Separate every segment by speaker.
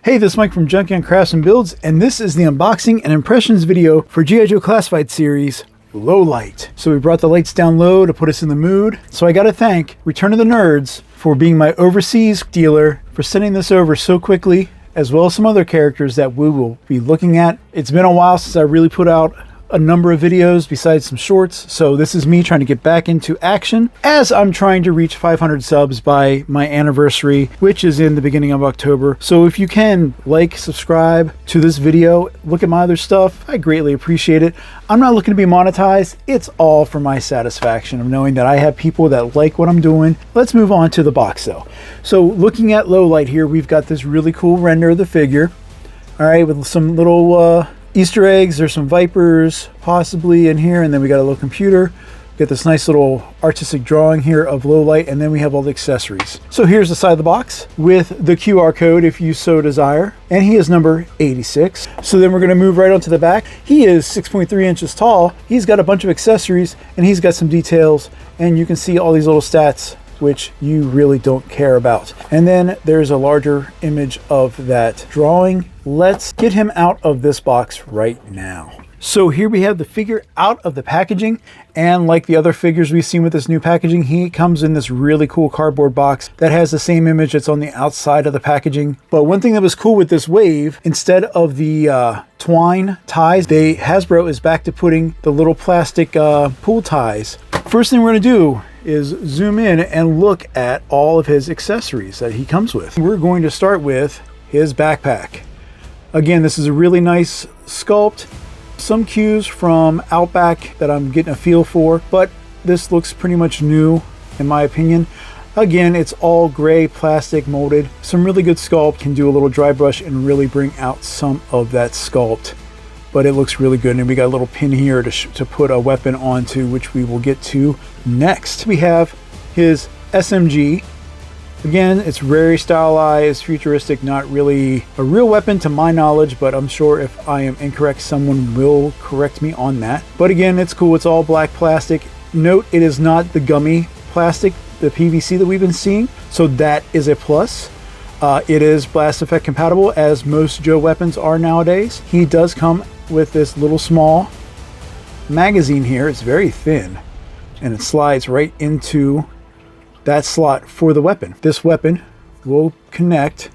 Speaker 1: Hey, this is Mike from Junkion Crafts and Builds, and this is the unboxing and impressions video for G.I. Joe Classified series, Low Light. So we brought the lights down low to put us in the mood. So I gotta thank Return of the Nerds for being my overseas dealer, for sending this over so quickly, as well as some other characters that we will be looking at. It's been a while since I really put out a number of videos besides some shorts, so this is me trying to get back into action as I'm trying to reach 500 subs by my anniversary, which is in the beginning of October. So if you can like, subscribe to this video, look at my other stuff, I greatly appreciate it. I'm not looking to be monetized. It's all for my satisfaction of knowing that I have people that like what I'm doing. Let's move on to the box though. So looking at Low Light here, we've got this really cool render of the figure, all right, with some little Easter eggs. There's some Vipers possibly in here, and then we got a little computer. Get this nice little artistic drawing here of Low Light, and then we have all the accessories. So here's the side of the box with the QR code if you so desire, and he is number 86. So then we're going to move right onto the back. He is 6.3 inches tall. He's got a bunch of accessories, and he's got some details, and you can see all these little stats which you really don't care about. And then there's a larger image of that drawing. Let's get him out of this box right now. So here we have the figure out of the packaging, and like the other figures we've seen with this new packaging, he comes in this really cool cardboard box that has the same image that's on the outside of the packaging. But one thing that was cool with this wave, instead of the twine ties, Hasbro is back to putting the little plastic pull ties. First thing we're going to do is zoom in and look at all of his accessories that he comes with. We're going to start with his backpack. Again, this is a really nice sculpt. Some cues from Outback that I'm getting a feel for, but this looks pretty much new in my opinion. Again, it's all gray plastic molded. Some really good sculpt. Can do a little dry brush and really bring out some of that sculpt, but it looks really good. And we got a little pin here to put a weapon onto, which we will get to next. We have his SMG. Again, it's very stylized, futuristic, not really a real weapon to my knowledge, but I'm sure if I am incorrect, someone will correct me on that. But again, it's cool. It's all black plastic. Note, it is not the gummy plastic, the PVC that we've been seeing, so that is a plus. It is blast effect compatible, as most Joe weapons are nowadays. He does come with this little small magazine here. It's very thin, and it slides right into that slot for the weapon. This weapon will connect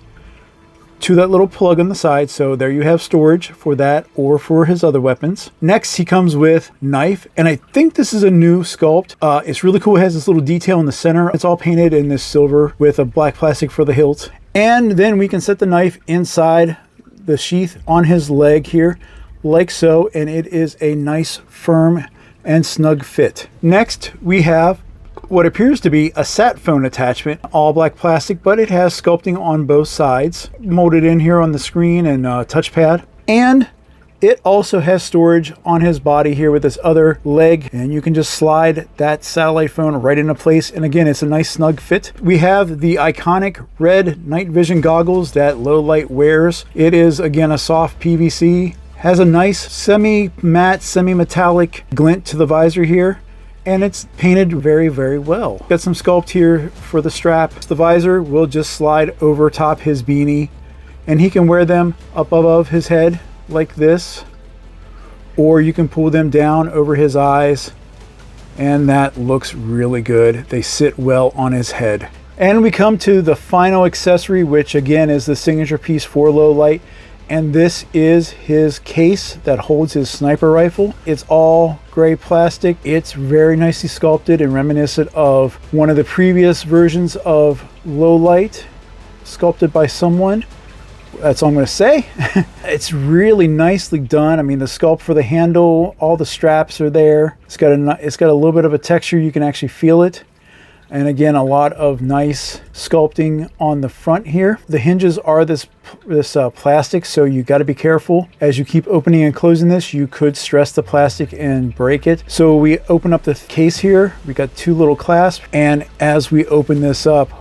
Speaker 1: to that little plug on the side, so there you have storage for that or for his other weapons. Next, he comes with knife, and I think this is a new sculpt. It's really cool. It has this little detail in the center. It's all painted in this silver with a black plastic for the hilt. And then we can set the knife inside the sheath on his leg here, like so, and it is a nice, firm, and snug fit. Next, we have what appears to be a sat phone attachment, all black plastic, but it has sculpting on both sides, molded in here on the screen and touchpad. And it also has storage on his body here with this other leg, and you can just slide that satellite phone right into place. And again, it's a nice snug fit. We have the iconic red night vision goggles that Low Light wears. It is again a soft PVC, has a nice semi-matte, semi-metallic glint to the visor here, and it's painted very, very well. Got some sculpt here for the strap. The visor will just slide over top his beanie, and he can wear them up above his head like this, or you can pull them down over his eyes, and that looks really good. They sit well on his head. And we come to the final accessory, which again is the signature piece for Low Light, and this is his case that holds his sniper rifle. It's all gray plastic. It's very nicely sculpted and reminiscent of one of the previous versions of Low Light, sculpted by someone. That's all I'm going to say. It's really nicely done. I mean, the sculpt for the handle, all the straps are there. It's got a little bit of a texture. You can actually feel it. And again, a lot of nice sculpting on the front here. The hinges are this plastic, so you got to be careful. As you keep opening and closing this, you could stress the plastic and break it. So we open up the case here. We got two little clasps, and as we open this up,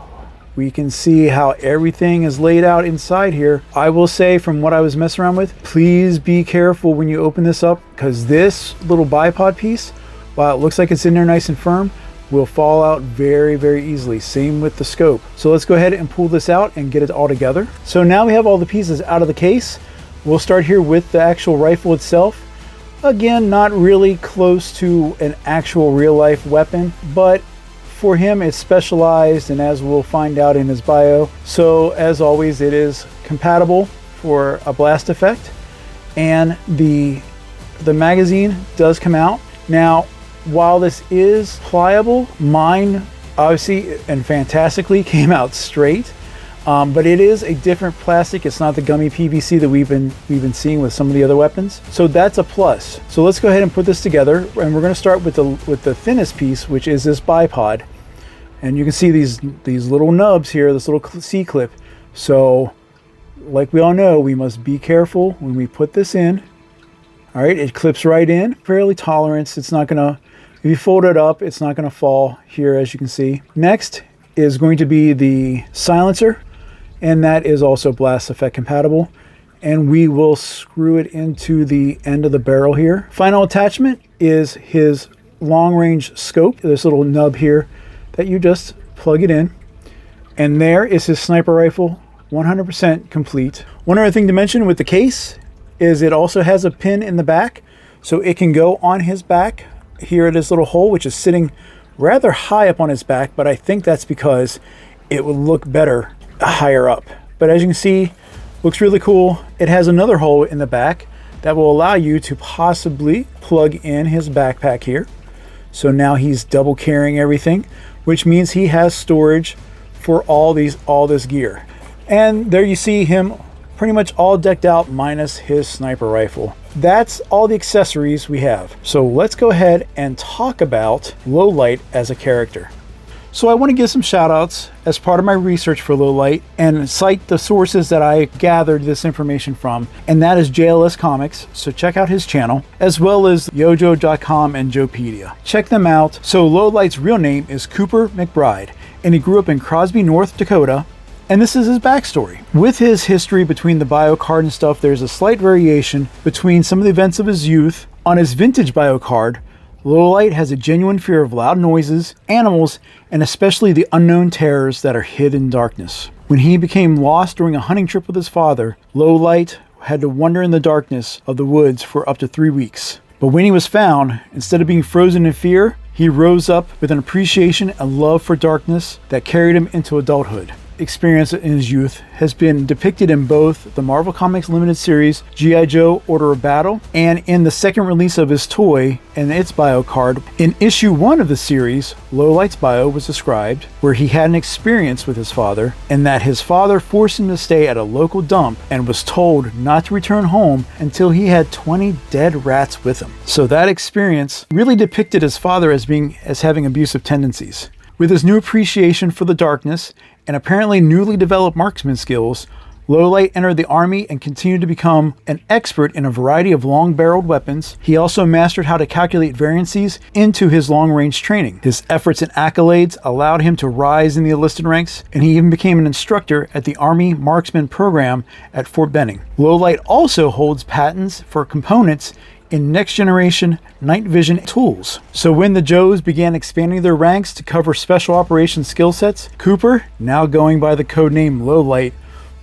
Speaker 1: we can see how everything is laid out inside here. I will say, from what I was messing around with, please be careful when you open this up, because this little bipod piece, while it looks like it's in there nice and firm, will fall out very, very easily. Same with the scope. So let's go ahead and pull this out and get it all together. So now we have all the pieces out of the case. We'll start here with the actual rifle itself. Again, not really close to an actual real life weapon, but for him it's specialized, and as we'll find out in his bio. So as always, it is compatible for a blast effect, and the magazine does come out. Now, while this is pliable, mine obviously and fantastically came out straight, but it is a different plastic. It's not the gummy PVC that we've been seeing with some of the other weapons, so that's a plus. So let's go ahead and put this together, and we're going to start with the thinnest piece, which is this bipod. And you can see these little nubs here, this little C-clip. So like we all know, we must be careful when we put this in. All right, it clips right in, fairly tolerant. It's not gonna, if you fold it up, it's not gonna fall here, as you can see. Next is going to be the silencer, and that is also blast effect compatible. And we will screw it into the end of the barrel here. Final attachment is his long range scope, this little nub here that you just plug it in. And there is his sniper rifle, 100% complete. One other thing to mention with the case is it also has a pin in the back, so it can go on his back here at his little hole, which is sitting rather high up on his back, but I think that's because it would look better higher up. But as you can see, looks really cool. It has another hole in the back that will allow you to possibly plug in his backpack here. So now he's double carrying everything, which means he has storage for all this gear. And there you see him pretty much all decked out minus his sniper rifle. That's all the accessories we have. So let's go ahead and talk about Lowlight as a character. So I want to give some shout outs as part of my research for Lowlight and cite the sources that I gathered this information from, and that is JLS Comics, so check out his channel, as well as Yojo.com and Joepedia. Check them out. So Lowlight's real name is Cooper McBride, and he grew up in Crosby, North Dakota, and this is his backstory. With his history between the bio card and stuff, there's a slight variation between some of the events of his youth. On his vintage bio card, Lowlight has a genuine fear of loud noises, animals, and especially the unknown terrors that are hid in darkness. When he became lost during a hunting trip with his father, Lowlight had to wander in the darkness of the woods for up to 3 weeks. But when he was found, instead of being frozen in fear, he rose up with an appreciation and love for darkness that carried him into adulthood. Experience in his youth has been depicted in both the Marvel Comics limited series G.I. Joe Order of Battle and in the second release of his toy and its bio card. In issue 1 of the series, Lowlight's bio was described where he had an experience with his father, and that his father forced him to stay at a local dump and was told not to return home until he had 20 dead rats with him. So that experience really depicted his father as having abusive tendencies. With his new appreciation for the darkness and apparently newly developed marksman skills, Lowlight entered the army and continued to become an expert in a variety of long-barreled weapons. He also mastered how to calculate variances into his long-range training. His efforts and accolades allowed him to rise in the enlisted ranks, and he even became an instructor at the Army Marksman Program at Fort Benning. Lowlight also holds patents for components in next-generation night vision tools. So when the Joes began expanding their ranks to cover special operations skill sets, Cooper, now going by the codename Lowlight,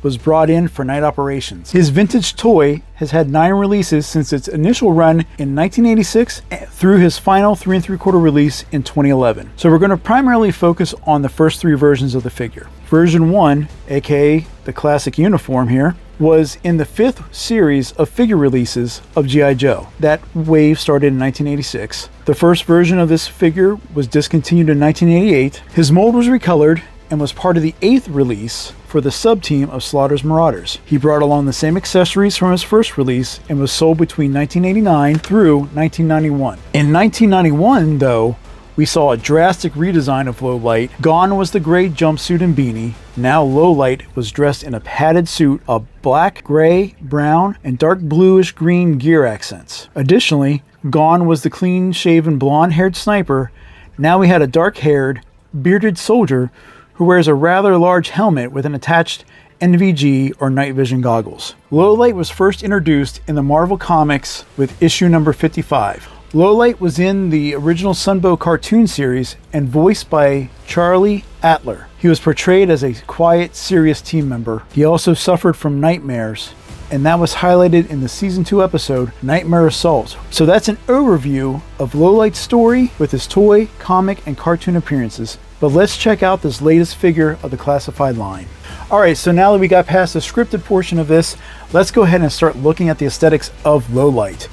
Speaker 1: was brought in for night operations. His vintage toy has had 9 releases since its initial run in 1986 through his final 3 3/4 release in 2011. So we're going to primarily focus on the first 3 versions of the figure. Version 1, aka the classic uniform here, was in the 5th series of figure releases of G.I. Joe. That wave started in 1986. The first version of this figure was discontinued in 1988. His mold was recolored and was part of the 8th release for the sub-team of Slaughter's Marauders. He brought along the same accessories from his first release and was sold between 1989 through 1991. In 1991, though, we saw a drastic redesign of Lowlight. Gone was the gray jumpsuit and beanie. Now Lowlight was dressed in a padded suit of black, gray, brown, and dark bluish green gear accents. Additionally, gone was the clean-shaven blonde-haired sniper. Now we had a dark-haired, bearded soldier who wears a rather large helmet with an attached NVG or night vision goggles. Lowlight was first introduced in the Marvel Comics with issue number 55. Lowlight was in the original Sunbow cartoon series and voiced by Charlie Adler. He was portrayed as a quiet, serious team member. He also suffered from nightmares, and that was highlighted in the season 2 episode, Nightmare Assault. So that's an overview of Lowlight's story with his toy, comic, and cartoon appearances. But let's check out this latest figure of the classified line. Alright, so now that we got past the scripted portion of this, let's go ahead and start looking at the aesthetics of Lowlight.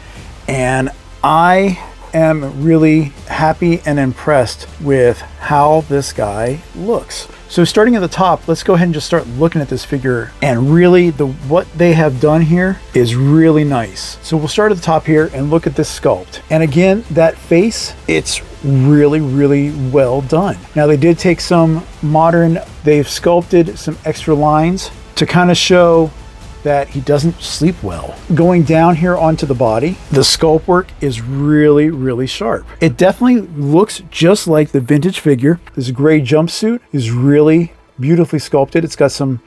Speaker 1: And I am really happy and impressed with how this guy looks. So starting at the top, let's go ahead and just start looking at this figure, and really what they have done here is really nice. So we'll start at the top here and look at this sculpt. And again, that face, it's really well done. Now they did take some modern, they've sculpted some extra lines to kind of show that he doesn't sleep well. Going down here onto the body, the sculpt work is really sharp. It definitely looks just like the vintage figure. This gray jumpsuit is really beautifully sculpted. It's got some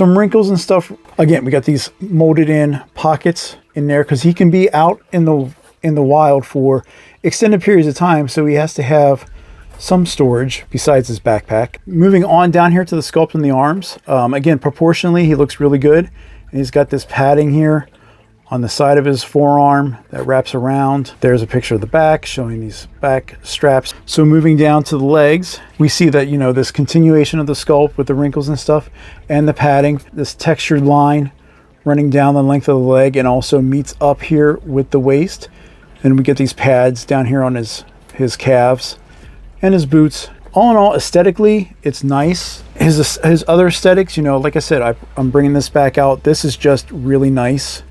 Speaker 1: wrinkles and stuff. Again, we got these molded in pockets in there because he can be out in the wild for extended periods of time, so he has to have some storage besides his backpack. Moving on down here to the sculpt in the arms. Again, proportionally, he looks really good. And he's got this padding here on the side of his forearm that wraps around. There's a picture of the back showing these back straps. So moving down to the legs, we see that, you know, this continuation of the sculpt with the wrinkles and stuff and the padding, this textured line running down the length of the leg and also meets up here with the waist. Then we get these pads down here on his calves and his boots. All in all, aesthetically, it's nice. His other aesthetics, you know, like I said, I'm bringing this back out. This is just really nice.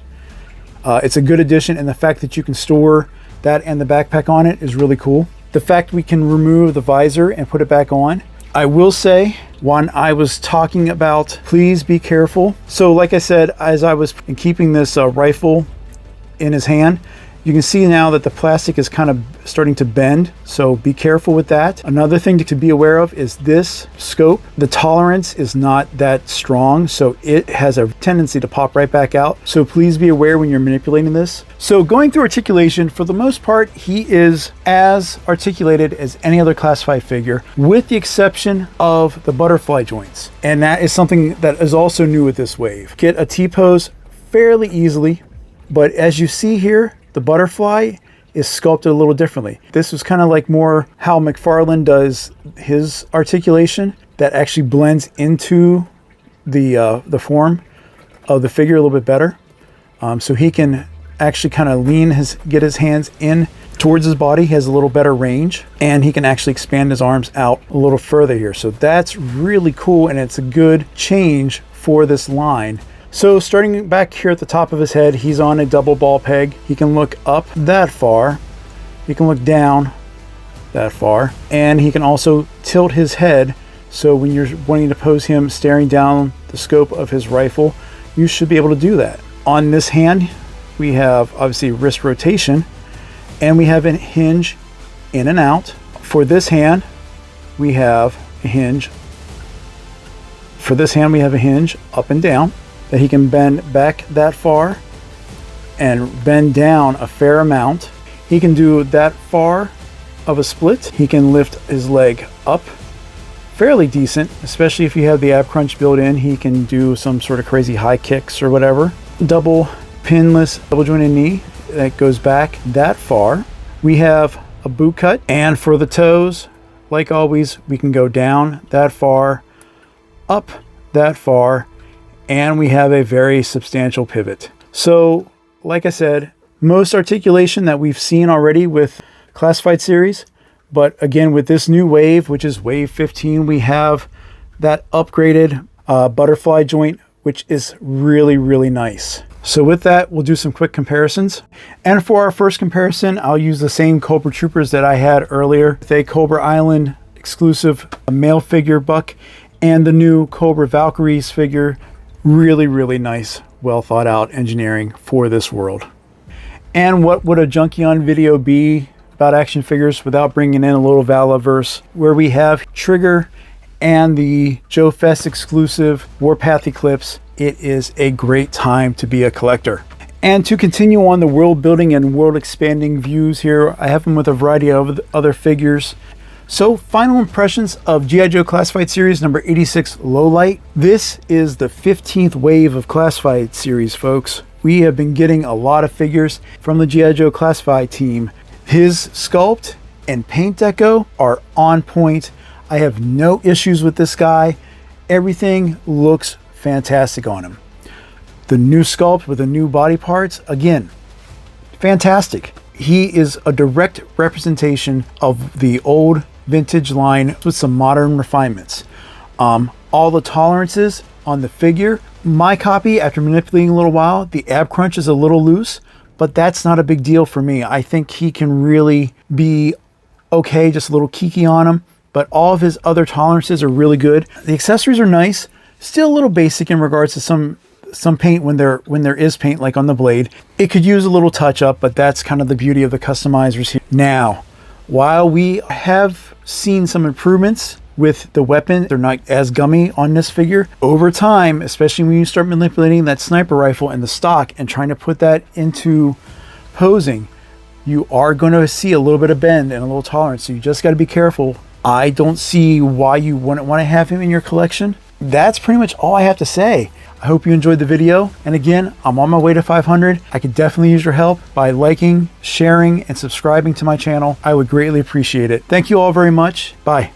Speaker 1: It's a good addition, and the fact that you can store that and the backpack on it is really cool. The fact we can remove the visor and put it back on. I will say, when I was talking about, please be careful. So like I said, as I was keeping this rifle in his hand, you can see now that the plastic is kind of starting to bend, so be careful with that. Another thing to be aware of is this scope. The tolerance is not that strong, so it has a tendency to pop right back out. So please be aware when you're manipulating this. So going through articulation, for the most part, he is as articulated as any other classified figure, with the exception of the butterfly joints. And that is something that is also new with this wave. Get a T-pose fairly easily, but as you see here, the butterfly is sculpted a little differently. This was kind of like more how McFarlane does his articulation, that actually blends into the form of the figure a little bit better. So he can actually kind of get his hands in towards his body. He has a little better range, and he can actually expand his arms out a little further here. So that's really cool, and it's a good change for this line. So starting back here at the top of his head, he's on a double ball peg. He can look up that far. He can look down that far. And he can also tilt his head. So when you're wanting to pose him staring down the scope of his rifle, you should be able to do that. On this hand, we have obviously wrist rotation, and we have a hinge in and out. For this hand, we have a hinge. For this hand, we have a hinge up and down, that he can bend back that far and bend down a fair amount. He can do that far of a split. He can lift his leg up fairly decent, especially if you have the ab crunch built in. He can do some sort of crazy high kicks or whatever. Double pinless double jointed knee that goes back that far. We have a boot cut, and for the toes, like always, we can go down that far, up that far, and we have a very substantial pivot. So like I said, most articulation that we've seen already with classified series, but again with this new wave, which is wave 15, we have that upgraded butterfly joint, which is really nice. So with that, we'll do some quick comparisons. And for our first comparison, I'll use the same Cobra Troopers that I had earlier, the Cobra Island exclusive male figure buck and the new Cobra Valkyries figure. Really nice, well thought out engineering for this world. And what would a Junkion video be about action figures without bringing in a little Valaverse, where we have Trigger and the Joe Fest exclusive Warpath Eclipse. It is a great time to be a collector. And to continue on the world building and world expanding views here, I have them with a variety of other figures. So final impressions of G.I. Joe Classified Series number 86 Low Light. This is the 15th wave of Classified Series, folks. We have been getting a lot of figures from the G.I. Joe Classified team. His sculpt and paint deco are on point. I have no issues with this guy. Everything looks fantastic on him. The new sculpt with the new body parts, again, fantastic. He is a direct representation of the old vintage line with some modern refinements. All the tolerances on the figure. My copy, after manipulating a little while, the ab crunch is a little loose, but that's not a big deal for me. I think he can really be okay, just a little kiki on him, but all of his other tolerances are really good. The accessories are nice, still a little basic in regards to some paint when there is paint, like on the blade. It could use a little touch up, but that's kind of the beauty of the customizers here. Now, while we have seen some improvements with the weapon, they're not as gummy on this figure. Over time, especially when you start manipulating that sniper rifle and the stock and trying to put that into posing, you are going to see a little bit of bend and a little tolerance. So you just got to be careful. I don't see why you wouldn't want to have him in your collection. That's pretty much all I have to say. I hope you enjoyed the video. And again, I'm on my way to 500. I could definitely use your help by liking, sharing, and subscribing to my channel. I would greatly appreciate it. Thank you all very much. Bye.